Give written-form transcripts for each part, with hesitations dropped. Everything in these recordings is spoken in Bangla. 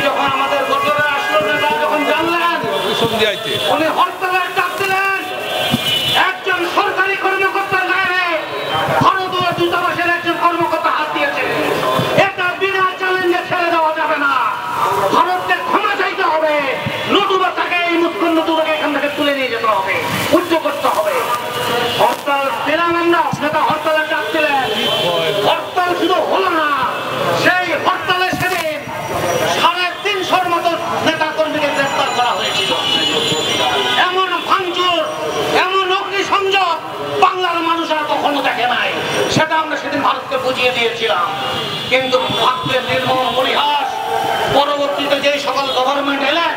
যখন আমাদের গোচরে আসলো, নেতা যখন জানলেন, উনি হরতালের ডাক দিলেন। একজন সরকারি কর্মকর্তার গায়ে ভারতীয় দূতাবাসের একজন কর্মকর্তা হাত দিয়েছে। এটা বিনা চ্যালেঞ্জে ছেড়ে দেওয়া যাবে না, ভারতকে ক্ষমা চাইতে হবে, নতুবা তাকে এই মুসলিম নতুবাকে এখান থেকে তুলে নিয়ে যেতে হবে, উদ্যোগ করতে হবে। হরতাল দিলাম আমরা, নেতা হরতালের ডাক দিলেন। হরতাল শুধু হলো না, সেই হরতালের সেদিন 350-র মতো নেতা কর্মীকে গ্রেফতার করা হয়েছিল। এমন ভাঙচুর, এমন অগ্নিসংযোগ বাংলার মানুষ আর কখনো দেখে নাই, সেটা আমরা সেদিন ভারতকে বুঝিয়ে দিয়েছিলাম। কিন্তু ভাগ্যের নির্মম পরিহাস, পরবর্তীতে যে সকল গভর্নমেন্ট এলেন,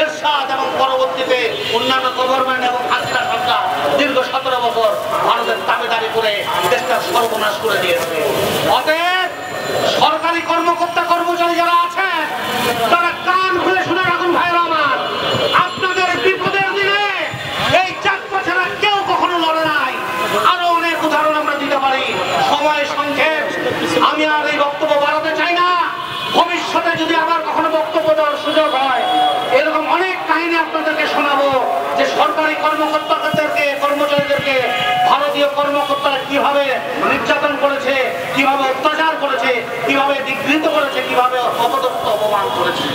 এরশাদ এবং পরবর্তীতে অন্যান্য গভর্নমেন্ট এবং হাসিনা সরকার দীর্ঘ 17 বছর ভারতের দাবিদারি করে দেশটা সর্বনাশ করে দিয়েছে। অতএব সরকারি কর্মকর্তা কর্মচারী যারা আছেন, তারা কান খুলে শুনে রাখুন ভাইয়েরা আমার, আপনাদের বিপদের দিনে এই চাকমা ছাড়া কেউ কখনো লড়ে নাই। আরো অনেক উদাহরণ আমরা দিতে পারি, সময় সংক্ষেপ, আমি আর এই বক্তব্য বাড়াতে চাই না। ভবিষ্যতে যদি আবার কখনো বক্তব্য দেওয়ার সুযোগ হয়, এরকম অনেক কাহিনী আপনাদেরকে শোনাবো, যে সরকারি কর্মকর্তাদেরকে, কর্মচারীদেরকে ভারতীয় কর্মকর্তারা কিভাবে নির্যাতন করেছে, কিভাবে অত্যাচার করেছে, কিভাবে নিগৃহীত করেছে, কিভাবে অপদস্থ অপমান করেছে।